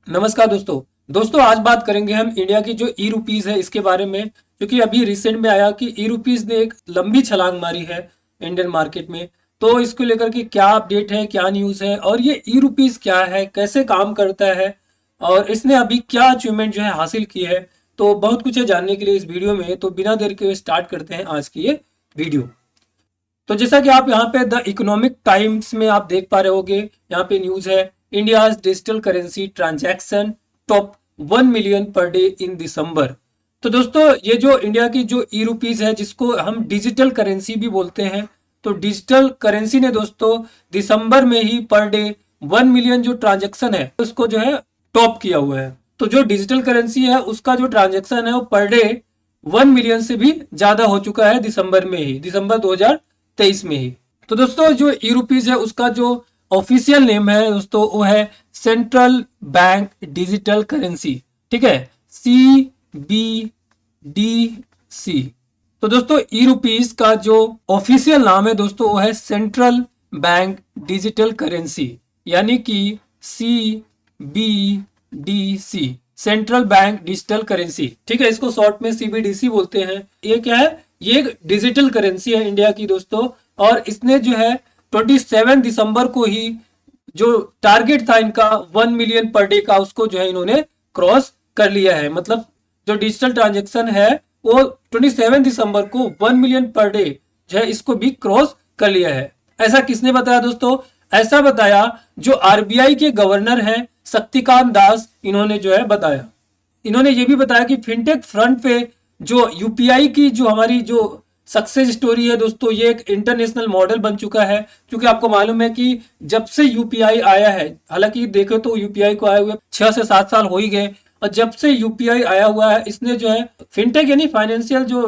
नमस्कार दोस्तों। आज बात करेंगे हम इंडिया की जो ई रुपीज है इसके बारे में, क्योंकि अभी रिसेंट में आया कि ई रुपीज ने एक लंबी छलांग मारी है इंडियन मार्केट में। तो इसको लेकर के क्या अपडेट है, क्या न्यूज़ है और ये ई रुपीज क्या है, कैसे काम करता है और इसने अभी क्या अचीवमेंट जो है हासिल की है। तो बहुत कुछ है जानने के लिए इस वीडियो में, तो बिना देर के स्टार्ट करते हैं आज की ये वीडियो। तो जैसा कि आप यहाँ पे द इकोनॉमिक टाइम्स में आप देख पा रहे होगे, यहाँ पे न्यूज है India digital currency transaction top 1 million per day in December. तो दोस्तों ये जो इंडिया की जो ई रुपीज है जिसको हम डिजिटल करेंसी भी बोलते हैं, तो डिजिटल करेंसी ने दोस्तों दिसंबर में ही पर डे 1 मिलियन जो ट्रांजेक्शन है उसको जो है टॉप किया हुआ है। तो जो डिजिटल करेंसी है उसका जो ट्रांजेक्शन है वो पर डे 1 मिलियन से भी ज्यादा हो चुका है दिसंबर में ही, दिसंबर 2023 में ही। तो दोस्तों जो ई रुपीज है उसका जो ऑफिशियल नेम है दोस्तों वो है सेंट्रल बैंक डिजिटल करेंसी, ठीक है, CBDC। तो दोस्तों ई रुपीज का जो ऑफिशियल नाम है दोस्तों वो है सेंट्रल बैंक डिजिटल करेंसी, यानी कि CBDC, central bank digital currency, ठीक है। इसको शॉर्ट में CBDC बोलते हैं। ये क्या है? ये एक डिजिटल करेंसी है इंडिया की दोस्तों, और इसने जो है 27 दिसंबर को ही जो टारगेट था इनका 1 मिलियन पर डे का, उसको जो है इन्होंने क्रॉस कर लिया है। मतलब जो डिजिटल ट्रांजेक्शन है वो 27 दिसंबर को 1 मिलियन पर डे जो है इसको भी क्रॉस कर लिया है। ऐसा किसने बताया दोस्तों? ऐसा बताया जो आरबीआई के गवर्नर हैं शक्तिकांत दास, इन्होंने जो है बताया। इन्होंने ये भी बताया कि फिनटेक फ्रंट पे जो यूपीआई की जो हमारी जो सक्सेस स्टोरी है दोस्तों, ये एक इंटरनेशनल मॉडल बन चुका है। क्योंकि आपको मालूम है कि जब से यूपीआई आया है, हालांकि देखो तो यूपीआई को आए हुए 6 से 7 साल हो ही गए, और जब से यूपीआई आया हुआ है इसने जो है फिनटेक यानी फाइनेंशियल जो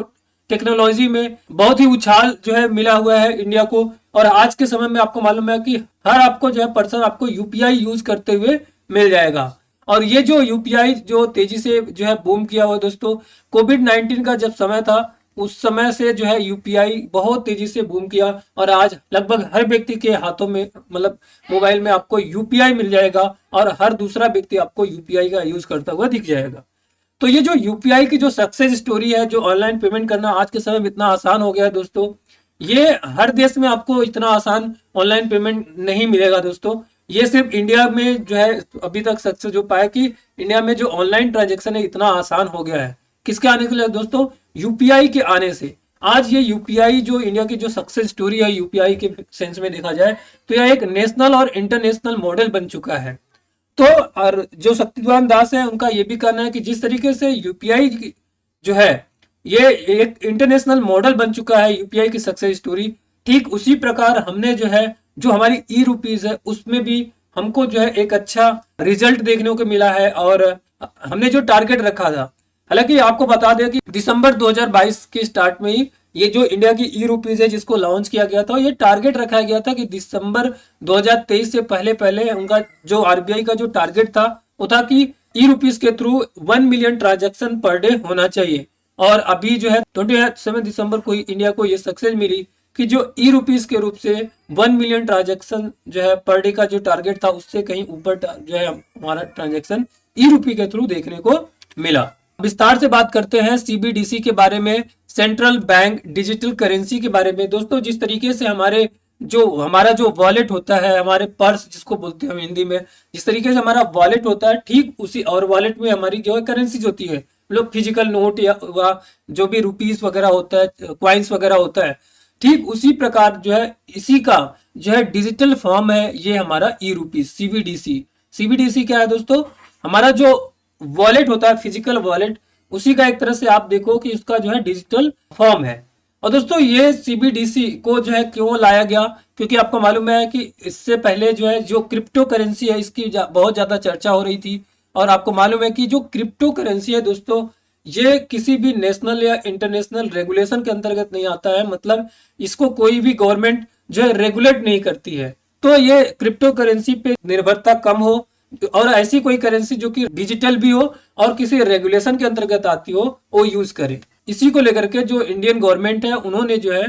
टेक्नोलॉजी में बहुत ही उछाल जो है मिला हुआ है इंडिया को। और आज के समय में आपको मालूम है कि हर आपको जो है पर्सन आपको यूपीआई यूज करते हुए मिल जाएगा। और ये जो यूपीआई जो तेजी से जो है बूम किया हुआ दोस्तों, कोविड-19 का जब समय था उस समय से जो है यूपीआई बहुत तेजी से बूम किया, और आज लगभग हर व्यक्ति के हाथों में मतलब मोबाइल में आपको यूपीआई मिल जाएगा, और हर दूसरा व्यक्ति आपको यूपीआई का यूज करता हुआ दिख जाएगा। तो ये जो यूपीआई की जो सक्सेस स्टोरी है, जो ऑनलाइन पेमेंट करना आज के समय में इतना आसान हो गया है दोस्तों, ये हर देश में आपको इतना आसान ऑनलाइन पेमेंट नहीं मिलेगा दोस्तों। ये सिर्फ इंडिया में जो है अभी तक सक्सेस हो पाया कि इंडिया में जो ऑनलाइन ट्रांजेक्शन है इतना आसान हो गया है। किसके आने के लिए दोस्तों? यूपीआई के आने से। आज ये यूपीआई जो इंडिया की जो सक्सेस स्टोरी है यूपीआई के सेंस में देखा जाए तो यह एक नेशनल और इंटरनेशनल मॉडल बन चुका है। तो और जो शक्तिकांत दास है उनका ये भी कहना है कि जिस तरीके से यूपीआई जो है ये एक इंटरनेशनल मॉडल बन चुका है यूपीआई की सक्सेस स्टोरी, ठीक उसी प्रकार हमने जो है जो हमारी ई रुपीज है उसमें भी हमको जो है एक अच्छा रिजल्ट देखने को मिला है। और हमने जो टारगेट रखा था, हालांकि आपको बता दें कि दिसंबर 2022 के स्टार्ट में ही ये जो इंडिया की ई रुपीज है जिसको लॉन्च किया गया था, ये टारगेट रखा गया था कि दिसंबर 2023 से पहले पहले उनका जो आरबीआई का जो टारगेट था वो था कि ई रुपीज के through 1 million transaction per day होना चाहिए। और अभी जो है 27 दिसंबर को इंडिया को ये सक्सेस मिली कि जो ई रुपीज के रूप से 1 मिलियन ट्रांजेक्शन जो है पर डे का जो टारगेट था उससे कहीं ऊपर जो है हमारा ट्रांजेक्शन ई रुपी के थ्रू देखने को मिला। विस्तार से बात करते हैं सीबीडीसी के बारे में, सेंट्रल बैंक डिजिटल करेंसी के बारे में। दोस्तों जिस तरीके से हमारा जो वॉलेट होता है, हमारे पर्स जिसको बोलते हैं हम हिंदी में, जिस तरीके से हमारा वॉलेट होता है, ठीक उसी और वॉलेट में हमारी जो है करेंसीज होती है, मतलब फिजिकल नोट या जो भी रुपीस वगैरह होता है, क्वाइंस वगैरह होता है, ठीक उसी प्रकार जो है इसी का जो है डिजिटल फॉर्म है ये हमारा ई रुपीस सीबीडीसी। सीबीडीसी क्या है दोस्तों? हमारा जो वॉलेट होता है, फिजिकल वॉलेट, उसी का एक तरह से आप देखो कि उसका जो है डिजिटल फॉर्म है। और दोस्तों ये सीबीडीसी को जो है क्यों लाया गया? क्योंकि आपको मालूम है कि इससे पहले जो है जो क्रिप्टो करेंसी है इसकी बहुत ज्यादा चर्चा हो रही थी। और आपको मालूम है कि जो क्रिप्टो करेंसी है दोस्तों, ये किसी भी नेशनल या इंटरनेशनल रेगुलेशन के अंतर्गत नहीं आता है। मतलब इसको कोई भी गवर्नमेंट जो है रेगुलेट नहीं करती है। तो ये क्रिप्टो करेंसी पे निर्भरता कम हो, और ऐसी कोई करेंसी जो कि डिजिटल भी हो और किसी रेगुलेशन के अंतर्गत आती हो वो यूज करे। इसी को लेकर के जो इंडियन गवर्नमेंट है उन्होंने जो है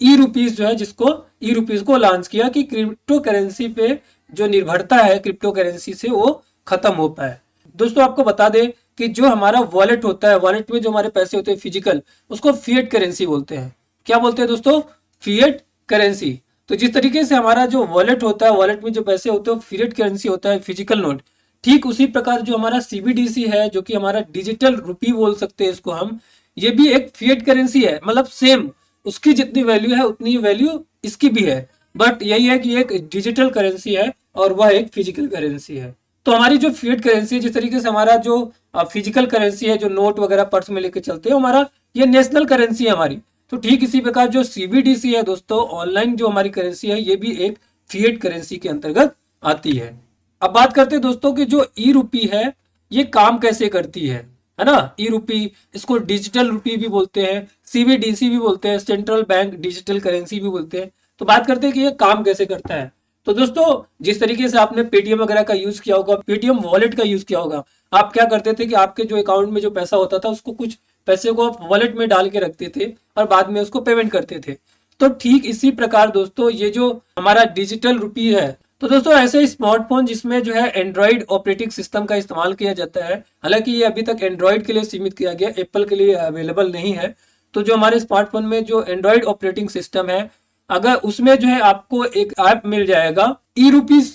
ई रुपीज जो है जिसको ई रुपीज को लॉन्च किया कि क्रिप्टो करेंसी पे जो निर्भरता है क्रिप्टो करेंसी से वो खत्म हो पाए। दोस्तों आपको बता दें कि जो हमारा वॉलेट होता है, वॉलेट में जो हमारे पैसे होते हैं फिजिकल, उसको फिएट करेंसी बोलते हैं। क्या बोलते हैं दोस्तों? Fiat currency. तो जिस तरीके से हमारा जो वॉलेट होता है, वॉलेट में जो पैसे होते हैं वो फिएट करेंसी होता है, फिजिकल नोट, ठीक उसी प्रकार जो हमारा सीबीडीसी है, जो कि हमारा डिजिटल रुपी बोल सकते हैं इसको हम, ये भी एक फिएट करेंसी है। मतलब सेम, उसकी जितनी वैल्यू है उतनी वैल्यू इसकी भी है, बट यही है कि एक डिजिटल करेंसी है और वह एक फिजिकल करेंसी है। तो हमारी जो फिएट करेंसी है, जिस तरीके से हमारा जो फिजिकल करेंसी है, जो नोट वगैरह पर्स में लेके चलते हैं, हमारा ये नेशनल करेंसी है हमारी। तो ठीक इसी प्रकार जो सीबीडीसी है दोस्तों, ऑनलाइन जो हमारी करेंसी है, ये भी एक फिएट करेंसी के अंतर्गत आती है। अब बात करते हैं दोस्तों कि जो ई रूपी है ये काम कैसे करती है ना। ई रूपी, इसको डिजिटल रूपी भी बोलते हैं, सीबीडीसी भी बोलते हैं, सेंट्रल बैंक डिजिटल करेंसी भी बोलते हैं। तो बात करते हैं कि ये काम कैसे करता है। तो दोस्तों जिस तरीके से आपने पेटीएम वगैरह का यूज किया होगा, पेटीएम वॉलेट का यूज किया होगा, आप क्या करते थे कि आपके जो अकाउंट में जो पैसा होता था उसको कुछ पैसे को आप वॉलेट में डाल के रखते थे और बाद में उसको पेमेंट करते थे। तो ठीक इसी प्रकार दोस्तों ये जो हमारा डिजिटल रुपी है, तो दोस्तों ऐसे स्मार्टफोन जिसमें जो है एंड्रॉइड ऑपरेटिंग सिस्टम का इस्तेमाल किया जाता है, हालांकि ये अभी तक एंड्रॉइड के लिए सीमित किया गया, एप्पल के लिए अवेलेबल नहीं है। तो जो हमारे स्मार्टफोन में जो एंड्रॉइड ऑपरेटिंग सिस्टम है, अगर उसमें जो है आपको एक ऐप मिल जाएगा, ई रूपीज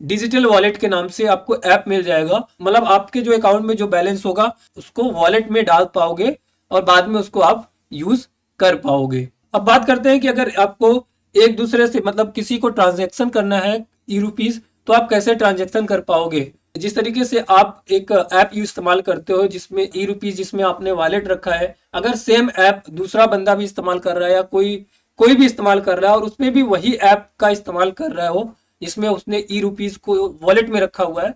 डिजिटल वॉलेट के नाम से आपको ऐप मिल जाएगा। मतलब आपके जो अकाउंट में जो बैलेंस होगा उसको वॉलेट में डाल पाओगे और बाद में उसको आप यूज कर पाओगे। अब बात करते हैं कि अगर आपको एक दूसरे से मतलब किसी को ट्रांजैक्शन करना है ई रूपीज, तो आप कैसे ट्रांजैक्शन कर पाओगे। जिस तरीके से आप एक ऐप इस्तेमाल करते हो जिसमें ई रूपीज, जिसमें आपने वॉलेट रखा है, अगर सेम ऐप दूसरा बंदा भी इस्तेमाल कर रहा है या कोई भी इस्तेमाल कर रहा है और उसमें भी वही ऐप का इस्तेमाल कर रहा हो जिसमें उसने ई रूपीज को वॉलेट में रखा हुआ है,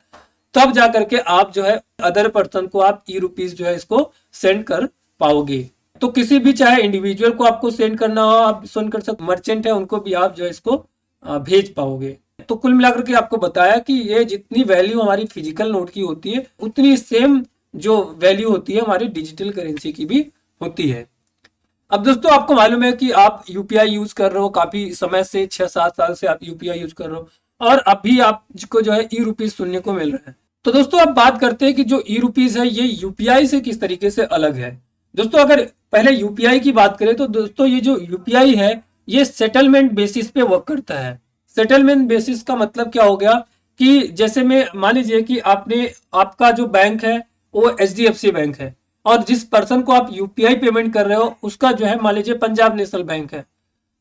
तब जा करके आप जो है अदर पर्सन को आप ई रूपीज जो है इसको सेंड कर पाओगे। तो किसी भी चाहे इंडिविजुअल को आपको सेंड करना हो, आप सेंड कर सकते, मर्चेंट है उनको भी आप जो है इसको भेज पाओगे। तो कुल मिलाकर के आपको बताया कि ये जितनी वैल्यू हमारी फिजिकल नोट की होती है उतनी सेम जो वैल्यू होती है हमारी डिजिटल करेंसी की भी होती है। अब दोस्तों आपको मालूम है कि आप यूपीआई यूज कर रहे हो, काफी समय से 6-7 साल से आप यूपीआई यूज कर रहे हो और अभी आपको जो है ई रूपीज सुनने को मिल रहा है। तो दोस्तों अब बात करते हैं कि जो ई रूपीज है ये यूपीआई से किस तरीके से अलग है। दोस्तों अगर पहले यूपीआई की बात करें तो दोस्तों ये जो यूपीआई है ये सेटलमेंट बेसिस पे वर्क करता है। सेटलमेंट बेसिस का मतलब क्या हो गया कि जैसे में मान लीजिए कि आपका जो बैंक है वो एचडीएफसी बैंक है और जिस पर्सन को आप यूपीआई पेमेंट कर रहे हो उसका जो है मान लीजिए पंजाब नेशनल बैंक है।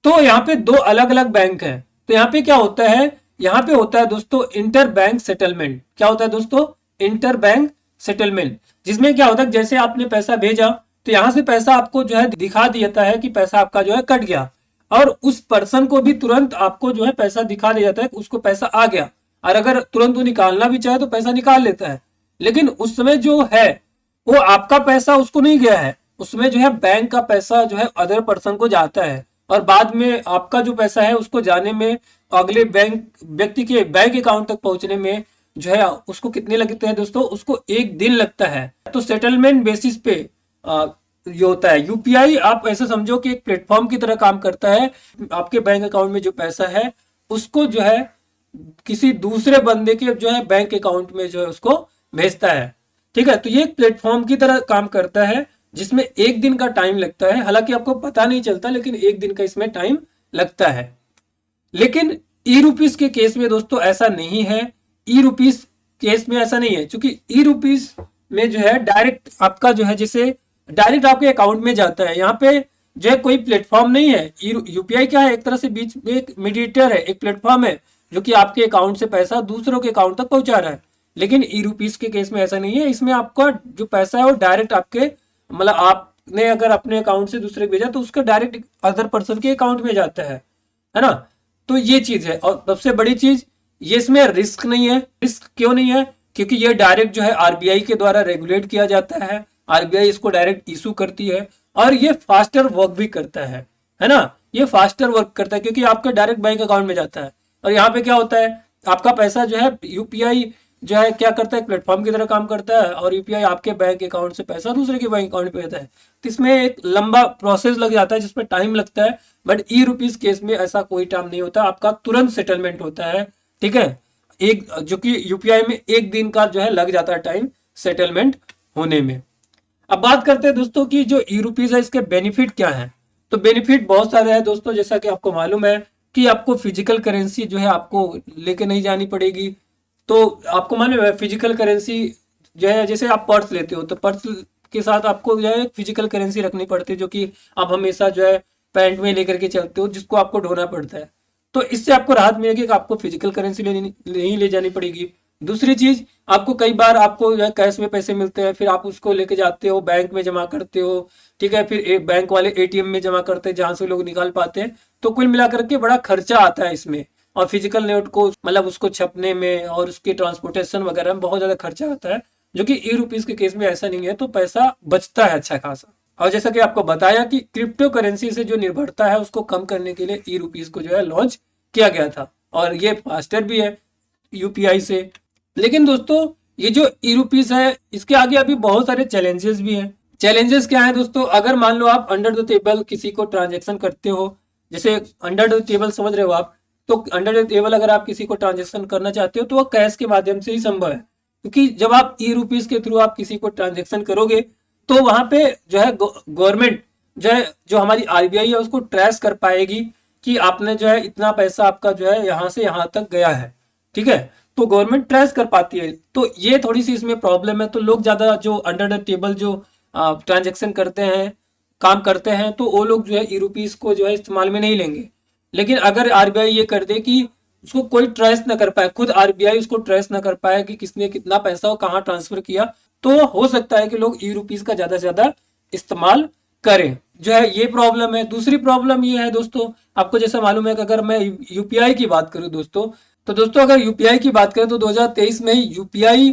तो यहाँ पे दो अलग अलग बैंक है। तो यहाँ पे क्या होता है, यहाँ पे होता है दोस्तों इंटर बैंक सेटलमेंट। क्या होता है दोस्तों? इंटर बैंक सेटलमेंट, जिसमें क्या होता है जैसे आपने पैसा भेजा तो यहाँ से पैसा आपको जो है दिखा देता है कि पैसा आपका जो है कट गया और उस पर्सन को भी तुरंत आपको जो है पैसा दिखा दिया जाता है कि उसको पैसा आ गया। और अगर तुरंत वो निकालना भी चाहे तो पैसा निकाल लेता है। लेकिन उस समय जो है वो आपका पैसा उसको नहीं गया है, उसमें जो है बैंक का पैसा जो है अदर पर्सन को जाता है और बाद में आपका जो पैसा है उसको जाने में, अगले बैंक व्यक्ति के बैंक अकाउंट तक पहुंचने में जो है उसको कितने लगते हैं दोस्तों? उसको 1 दिन लगता है। तो सेटलमेंट बेसिस पे ये होता है। यूपीआई आप ऐसे समझो कि एक प्लेटफॉर्म की तरह काम करता है। आपके बैंक अकाउंट में जो पैसा है उसको जो है किसी दूसरे बंदे के जो है बैंक अकाउंट में जो है उसको भेजता है। ठीक है, तो ये एक प्लेटफॉर्म की तरह काम करता है जिसमें 1 दिन का टाइम लगता है। हालांकि आपको पता नहीं चलता लेकिन 1 दिन का इसमें टाइम लगता है। लेकिन ई रूपीज के केस में दोस्तों ऐसा नहीं है। ई रूपीज केस में ऐसा नहीं है क्योंकि ई रूपीज में जो है डायरेक्ट आपका जो है जैसे डायरेक्ट आपके अकाउंट में जाता है। यहाँ पे जो है कोई प्लेटफॉर्म नहीं है। यूपीआई क्या है? एक तरह से बीच में एक मीडिएटर है, एक प्लेटफॉर्म है जो कि आपके अकाउंट से पैसा दूसरों के अकाउंट तक पहुंचा रहा है। लेकिन ई रूपीज के केस में ऐसा नहीं है। इसमें आपका जो पैसा है वो डायरेक्ट आपके मतलब आपने अगर अपने अकाउंट से दूसरे भेजा तो उसका डायरेक्ट अदर पर्सन के अकाउंट में जाता है ना। तो ये चीज है। और सबसे बड़ी चीज ये इसमें रिस्क नहीं है। रिस्क क्यों नहीं है? क्योंकि ये डायरेक्ट जो है आरबीआई के द्वारा रेगुलेट किया जाता है। आरबीआई इसको डायरेक्ट इशू करती है और ये फास्टर वर्क भी करता है ना। ये फास्टर वर्क करता है क्योंकि आपका डायरेक्ट बैंक अकाउंट में जाता है। और यहाँ पे क्या होता है, आपका पैसा जो है यूपीआई जो है क्या करता है, प्लेटफॉर्म की तरह काम करता है और यूपीआई आपके बैंक अकाउंट से पैसा दूसरे के बैंक अकाउंट पे देता है। तो इसमें एक लंबा प्रोसेस लग जाता है जिसमें टाइम लगता है। बट ई रूपीज केस में ऐसा कोई टाइम नहीं होता, आपका तुरंत सेटलमेंट होता है। ठीक है, एक जो कि यूपीआई में 1 दिन का जो है लग जाता है टाइम, सेटलमेंट होने में। अब बात करते हैं दोस्तों कि जो ई रुपीज है इसके बेनिफिट क्या है। तो बेनिफिट बहुत सारे हैं दोस्तों, जैसा कि आपको मालूम है कि आपको फिजिकल करेंसी जो है आपको लेके नहीं जानी पड़ेगी। तो आपको मालूम है फिजिकल करेंसी जो है, जैसे आप पर्स लेते हो तो पर्स के साथ आपको जो है फिजिकल करेंसी रखनी पड़ती है, जो कि आप हमेशा जो है पैंट में लेकर के चलते हो, जिसको आपको ढोना पड़ता है। तो इससे आपको राहत मिलेगी कि आपको फिजिकल करेंसी नहीं ले जानी पड़ेगी। दूसरी चीज, आपको कई बार आपको जो है कैश में पैसे मिलते हैं, फिर आप उसको लेके जाते हो बैंक में जमा करते हो, ठीक है, फिर एक बैंक वाले एटीएम में जमा करते हैं जहां से लोग निकाल पाते हैं। तो कुल मिलाकर के बड़ा खर्चा आता है इसमें, और फिजिकल नोट को मतलब उसको छपने में और उसके ट्रांसपोर्टेशन वगैरह में बहुत ज्यादा खर्चा आता है, जो कि ई रुपीज के केस में ऐसा नहीं है, तो पैसा बचता है अच्छा खासा। और जैसा कि आपको बताया कि क्रिप्टो करेंसी से जो निर्भरता है उसको कम करने के लिए ई रुपीज को जो है लॉन्च किया गया था, और ये फास्टर भी है यूपीआई से। लेकिन दोस्तों ये जो ई रुपीज है इसके आगे अभी बहुत सारे चैलेंजेस भी हैं। चैलेंजेस क्या है दोस्तों, अगर मान लो आप अंडर द टेबल किसी को ट्रांजेक्शन करते हो, जैसे अंडर द टेबल समझ रहे हो आप, तो अंडर द टेबल अगर आप किसी को ट्रांजेक्शन करना चाहते हो तो वो कैश के माध्यम से ही संभव है, क्योंकि जब आप ई रुपीज के थ्रू आप किसी को ट्रांजेक्शन करोगे तो वहां पे जो है गवर्नमेंट जो है, जो हमारी आरबीआई है उसको ट्रेस कर पाएगी कि आपने जो है इतना पैसा आपका जो है यहाँ से यहाँ तक गया है, ठीक है, तो गवर्नमेंट ट्रेस कर पाती है। तो ये थोड़ी सी इसमें प्रॉब्लम है, तो लोग ज्यादा जो अंडर द टेबल जो ट्रांजेक्शन करते हैं, काम करते हैं, तो वो लोग जो है ई रुपीज को जो है इस्तेमाल में नहीं लेंगे। लेकिन अगर आरबीआई ये कर दे कि उसको कोई ट्रेस ना कर पाए, खुद आरबीआई उसको ट्रेस ना कर पाए कि किसने कितना पैसा और कहाँ ट्रांसफर किया, तो हो सकता है कि लोग ई रुपीज का ज्यादा से ज्यादा इस्तेमाल करें, जो है ये प्रॉब्लम है। दूसरी प्रॉब्लम ये है दोस्तों, आपको जैसा मालूम है कि अगर मैं यूपीआई की बात करूं दोस्तों, तो दोस्तों अगर यूपीआई की बात करें तो 2023 में यूपीआई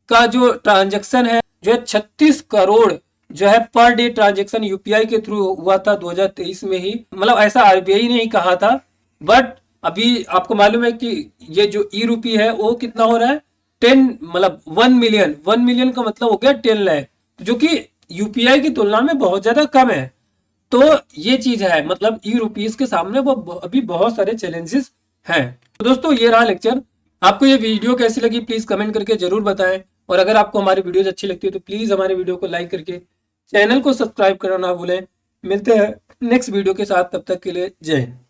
का जो ट्रांजैक्शन है जो है 36 करोड़ जो है पर डे ट्रांजैक्शन यूपीआई के थ्रू हुआ था 2023 में ही। मतलब ऐसा आरबीआई ने ही कहा था, बट अभी आपको मालूम है कि ये जो ई रुपी है वो कितना हो रहा है, 10 मतलब 1 मिलियन का मतलब हो गया 10 लाख, जो कि यूपीआई की तुलना में बहुत ज्यादा कम है। तो ये चीज है, मतलब ई रुपीज के सामने वो अभी बहुत सारे चैलेंजेस हैं। तो दोस्तों ये रहा लेक्चर। आपको ये वीडियो कैसी लगी प्लीज कमेंट करके जरूर बताएं, और अगर आपको हमारी वीडियोज अच्छी लगती है तो प्लीज हमारे वीडियो को लाइक करके चैनल को सब्सक्राइब करना ना भूलें। मिलते हैं नेक्स्ट वीडियो के साथ, तब तक के लिए जय हिंद।